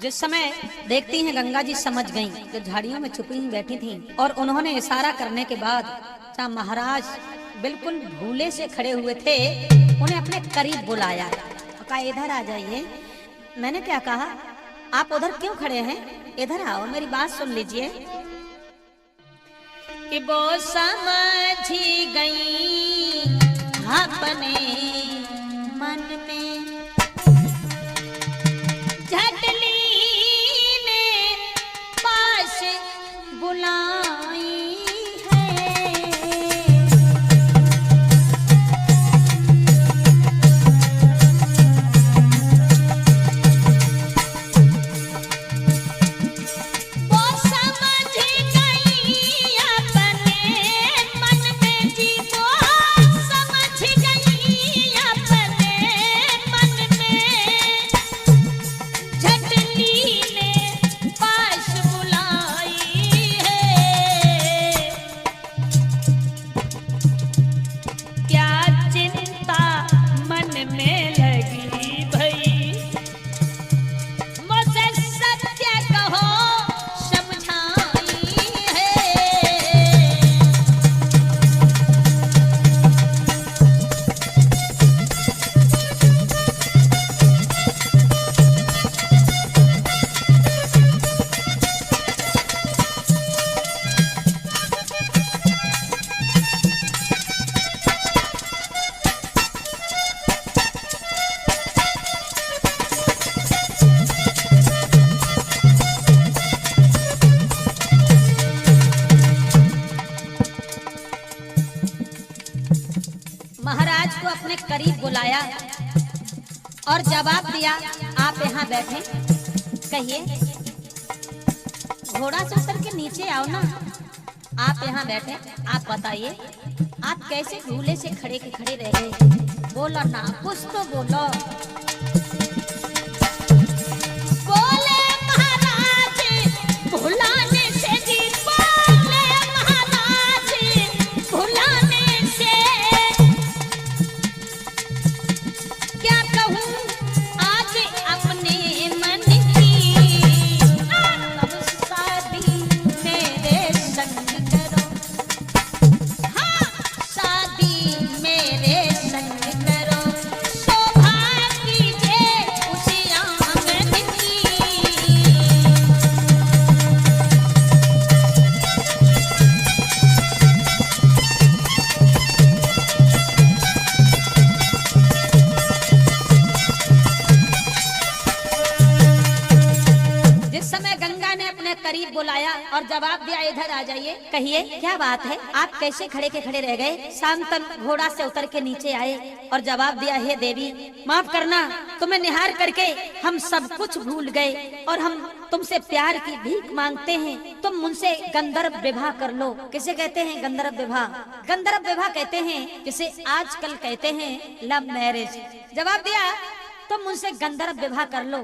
जिस समय देखती हैं गंगा जी समझ गईं, जो झाड़ियों में छुपी हुई बैठी थीं, और उन्होंने इशारा करने के बाद जहाँ महाराज बिल्कुल भूले से खड़े हुए थे, उन्हें अपने करीब बुलाया और कहा इधर आ जाइए। मैंने क्या कहा, आप उधर क्यों खड़े हैं, इधर आओ, मेरी बात सुन लीजिए। कि वो समझ गई अपने मन में, झटली ने पास बुलाई है। वो समझ गई अपने मन में जी, वो समझ गई अपने मन में, झटली ने पास बुलाई है। क्या चिंता मन में लगी भई, मुझे सत्य कहो समझाई है। महाराज को अपने करीब बुलाया और जवाब दिया, आप यहाँ बैठे, कहिए। घोड़ा से उतर के नीचे आओ ना, आप यहाँ बैठे, आप बताइए, आप कैसे भूले से खड़े के खड़े रह गए, बोलो ना, कुछ तो बोलो। बोले महाराज भुलाने से जी, बोले महाराज भुलाने से, क्या कहूँ आज अपने मन की, तब शादी मेरे संग करो, हाँ शादी मेरे संग करो, शोभा कीजिए उसी आंगन की। जिस समय गंगा ने अपने करीब बुलाया और जवाब दिया, इधर आ जाइए, कहिए क्या बात है, आप कैसे खड़े के खड़े रह गए। शांतन घोड़ा से उतर के नीचे आए और जवाब दिया, हे देवी माफ करना, तुम्हें निहार करके हम सब कुछ भूल गए और हम तुमसे प्यार की भीख मांगते हैं, तुम मुझसे गंधर्व विवाह कर लो। किसे कहते हैं गंधर्व विवाह? गंधर्व विवाह कहते हैं जिसे आजकल कहते हैं लव मैरिज। जवाब दिया, तुम मुझसे गंधर्व विवाह कर लो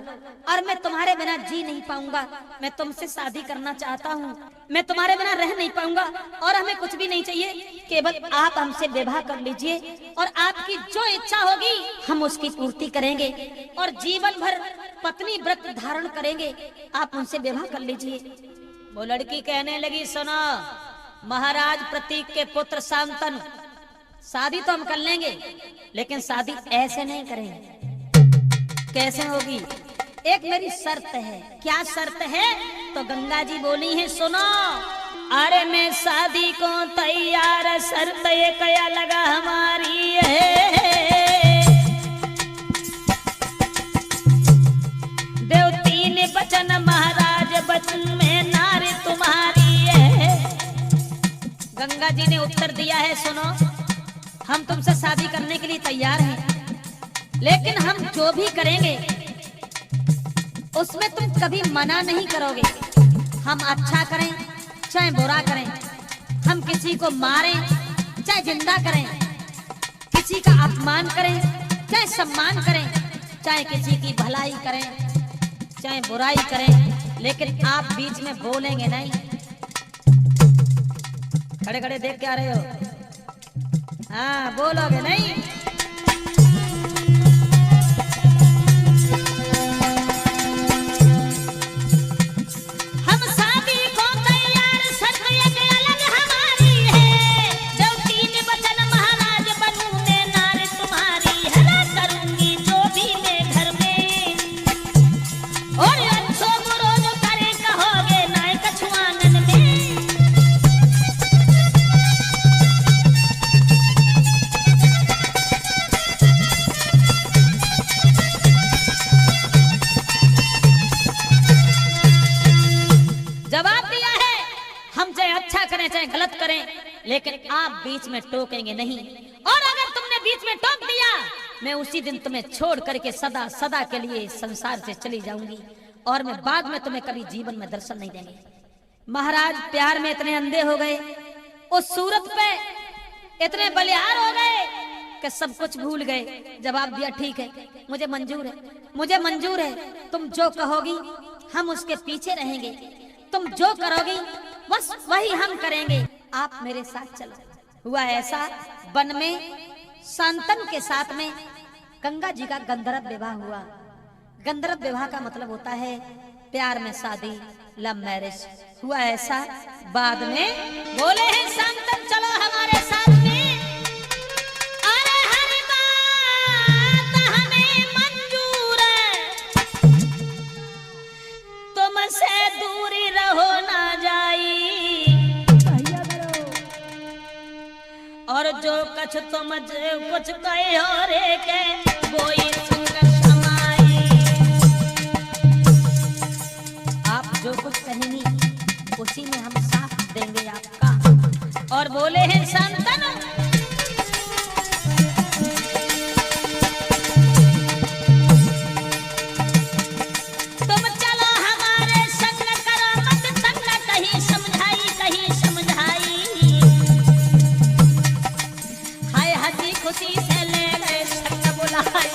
और मैं तुम्हारे बिना जी नहीं पाऊंगा, मैं तुमसे शादी करना चाहता हूँ, मैं तुम्हारे बिना रह नहीं पाऊंगा और हमें कुछ भी नहीं चाहिए, केवल आप हमसे विवाह कर लीजिए और आपकी जो इच्छा होगी हम उसकी पूर्ति करेंगे और जीवन भर पत्नी व्रत धारण करेंगे, आप उनसे विवाह कर लीजिए। वो लड़की कहने लगी, सुनो महाराज प्रतीक के पुत्र शांतन, शादी तो हम कर लेंगे लेकिन शादी ऐसे नहीं करेंगे। कैसे होगी? एक मेरी शर्त है। क्या शर्त है? तो गंगा जी बोली है, सुनो। अरे मैं शादी को तैयार, शर्त ये क्या लगा हमारी है। देवती ने वचन महाराज, वचन में नारी तुम्हारी है। गंगा जी ने उत्तर दिया है, सुनो हम तुमसे शादी करने के लिए तैयार हैं, लेकिन हम जो भी करेंगे उसमें तुम कभी मना नहीं करोगे। हम अच्छा करें चाहे बुरा करें, हम किसी को मारें चाहे जिंदा करें, किसी का अपमान करें चाहे सम्मान करें, चाहे किसी की भलाई करें चाहे बुराई करें, लेकिन आप बीच में बोलेंगे नहीं। खड़े खड़े देख के आ रहे हो, हाँ बोलोगे नहीं। करें चाहे गलत करें, लेकिन आप बीच में टोकेंगे नहीं। और अगर तुमने बीच में टोक दिया, मैं उसी दिन तुम्हें छोड़ करके सदा सदा के लिए संसार से चली जाऊंगी, और मैं बाद में तुम्हें कभी जीवन में दर्शन नहीं देंगे। महाराज प्यार में इतने अंधे हो गए, उस सूरत पे इतने बलिहार हो गए कि सब कुछ भूल गए। जवाब दिया, ठीक है, मुझे मंजूर है, मुझे मंजूर है, तुम जो कहोगी हम उसके पीछे रहेंगे, तुम जो करोगी बस वही हम करेंगे, आप मेरे साथ चलो। हुआ ऐसा, वन में शांतनु के साथ में गंगा जी का गंधर्व विवाह हुआ। गंधर्व विवाह का मतलब होता है प्यार में शादी, लव मैरिज। हुआ ऐसा, बाद में बोले हैं शांतनु चलो हमारे साथ में, अरे हर बात हमें मंजूर है, तुमसे दूरी रहो ना जाई, और जो कछ तुम कुछ कहो रे के कोई संग समाई। आप जो कुछ कहेंगी उसी में हम साथ देंगे आपका। और बोले हैं शांतनु तुम चलो हमारे संग, करो मत तंग, कहीं समझाई कहीं समझाई, हाय हंसी खुशी से ले गए संग बुलाई।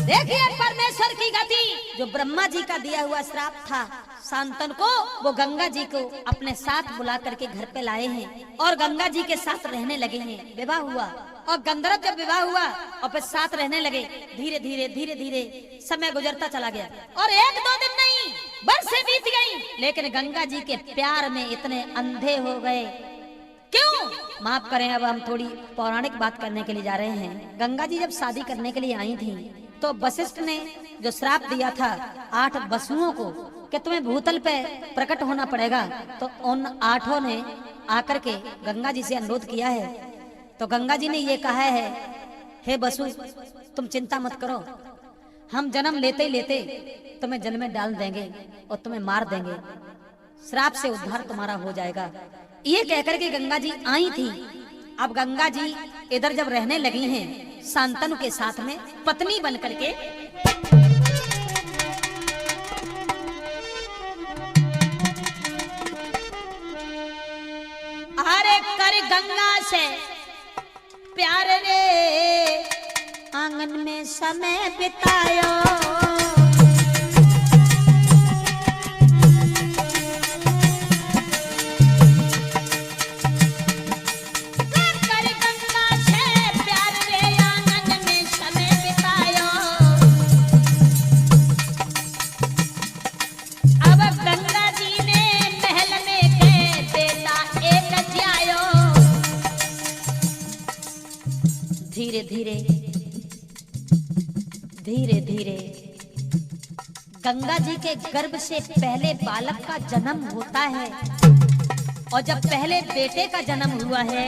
देखिए परमेश्वर की गति, जो ब्रह्मा जी का दिया हुआ श्राप था शांतनु को, वो गंगा जी को अपने साथ बुला करके घर पे लाए हैं और गंगा जी के साथ रहने लगे हैं। विवाह हुआ और गंधर्व जब विवाह हुआ और फिर साथ रहने लगे, धीरे धीरे धीरे धीरे समय गुजरता चला गया और एक दो दिन नहीं बरसें बीत गई, लेकिन गंगा जी के प्यार में इतने अंधे हो गए। क्यों? माफ करें, अब हम थोड़ी पौराणिक बात करने के लिए जा रहे हैं। गंगा जी जब शादी करने के लिए आई थी तो वशिष्ठ ने जो श्राप दिया था 8 वसुओं को कि तुम्हें भूतल पे प्रकट होना पड़ेगा, तो उन 8 ने आकर के गंगा जी से अनुरोध किया है। तो गंगा जी ने ये कहा है, हे वसु तुम चिंता मत करो, हम जन्म लेते ही लेते तुम्हें जल में डाल देंगे और तुम्हें मार देंगे, श्राप से उद्धार तुम्हारा हो जाएगा। ये कहकर के गंगा जी आई थी। अब गंगा जी इधर जब रहने लगी हैं शांतनु के साथ में पत्नी बन करके, अरे कर गंगा से प्यार रे आंगन में समय बितायो, धीरे धीरे धीरे धीरे गंगा जी के गर्भ से पहले बालक का जन्म होता है, और जब पहले बेटे का जन्म हुआ है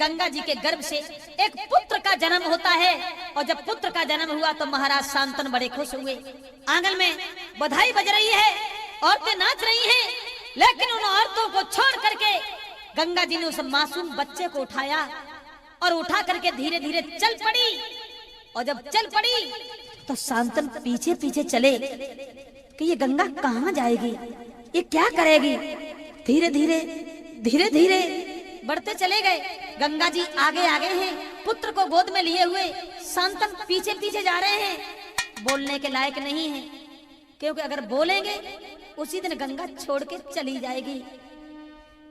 गंगा जी के गर्भ से एक पुत्र का जन्म होता है, और जब पुत्र का जन्म हुआ तो महाराज शांतनु बड़े खुश हुए। आंगन में बधाई बज रही है, औरतें नाच रही हैं, लेकिन उन औरतों को छोड़ करके गंगा जी ने उस मासूम बच्चे को उठाया और उठा करके धीरे धीरे चल पड़ी। और जब चल पड़ी तो शांतनु पीछे पीछे चले कि ये गंगा कहाँ जाएगी, ये क्या करेगी। धीरे धीरे धीरे धीरे बढ़ते चले गए। गंगा जी आगे आगे हैं, पुत्र को गोद में लिए हुए शांतन पीछे पीछे जा रहे हैं, बोलने के लायक नहीं है, क्योंकि अगर बोलेंगे उसी दिन गंगा छोड़ के चली जाएगी,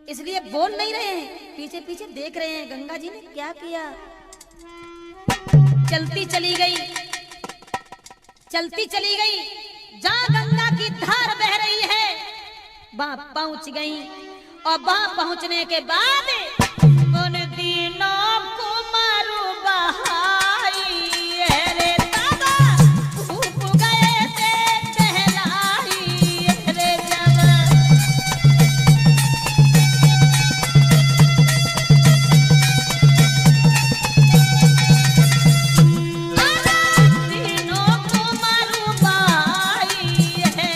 इसलिए बोल नहीं रहे हैं, पीछे पीछे देख रहे हैं गंगा जी ने क्या किया। चलती चली गई, चलती चली गई, जहां गंगा की धार बह रही है वहां पहुंच गई, और वहां पहुंचने के बाद उन दिनों को मारू बहाई रे दादा, भूख गए थे टहलाई रे जब, दिनों को मारू बहाई है।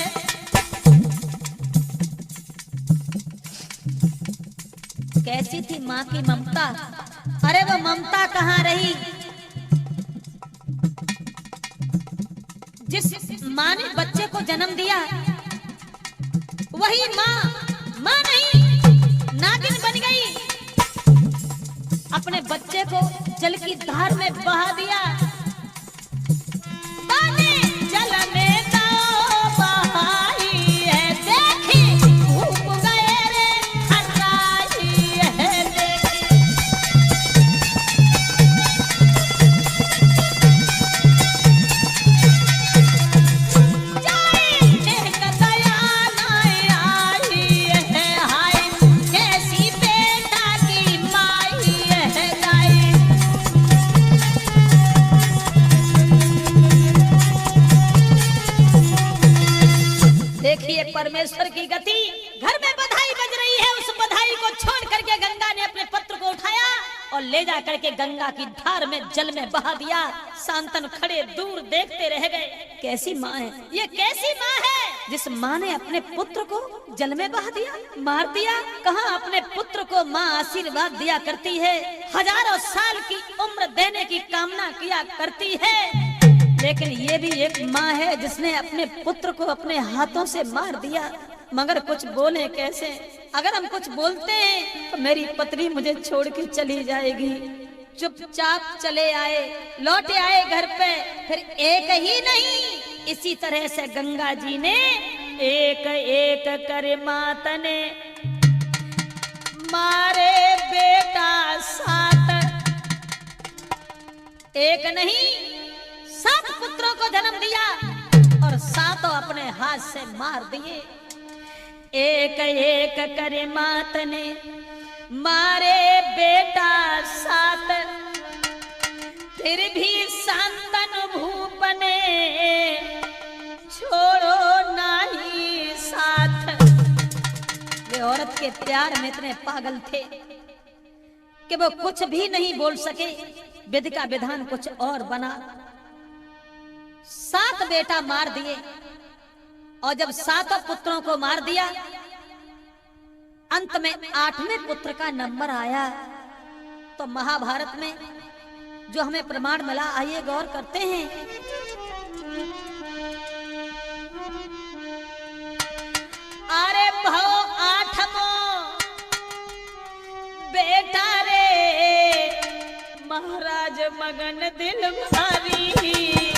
कैसी थी माँ की ममता, अरे वो ममता कहाँ रही। जिस माँ ने बच्चे को जन्म दिया वही माँ नहीं नागिन बन गई, अपने बच्चे को जल की धार में बहा दिया। पानी जल में तो बहाई है, देखी भूख गए रे हराई है, देखी जाई देख दया नहीं आई है, हाय कैसी बेटा की माई है गाई। देखिए परमेश्वर की गति, घर में बधाई बज रही है, उस बधाई को छोड़ करके गंगा ने अपने पुत्र को उठाया और ले जा करके गंगा की धार में जल में बहा दिया। शांतनु खड़े दूर देखते रह गए, कैसी माँ है ये, कैसी माँ है जिस माँ ने अपने पुत्र को जल में बहा दिया, मार दिया। कहाँ अपने पुत्र को माँ आशीर्वाद दिया करती है, हजारों साल की उम्र देने की कामना किया करती है, लेकिन ये भी एक माँ है जिसने अपने पुत्र को अपने हाथों से मार दिया। मगर कुछ बोले कैसे, अगर हम कुछ बोलते हैं तो मेरी पत्नी मुझे छोड़ के चली जाएगी। चुपचाप चले आए, लौटे आए घर पे, फिर एक ही नहीं इसी तरह से गंगा जी ने एक एक कर मात ने मारे बेटा सात, एक नहीं 7 पुत्रों को जन्म दिया और 7 अपने हाथ से मार दिए। एक एक करे मात ने मारे बेटा 7, फिर भी शांतनु भूप ने छोड़ो नहीं साथ। वे औरत के प्यार में इतने पागल थे कि वो कुछ भी नहीं बोल सके, विधि का विधान कुछ और बना। 7 बेटा मार दिए, और जब 7 पुत्रों को मार दिया, अंत में 8वें पुत्र का नंबर आया। तो महाभारत में जो हमें प्रमाण मिला, आइए गौर करते हैं। अरे भव 8वां बेटा रे, महाराज मगन दिल भारी।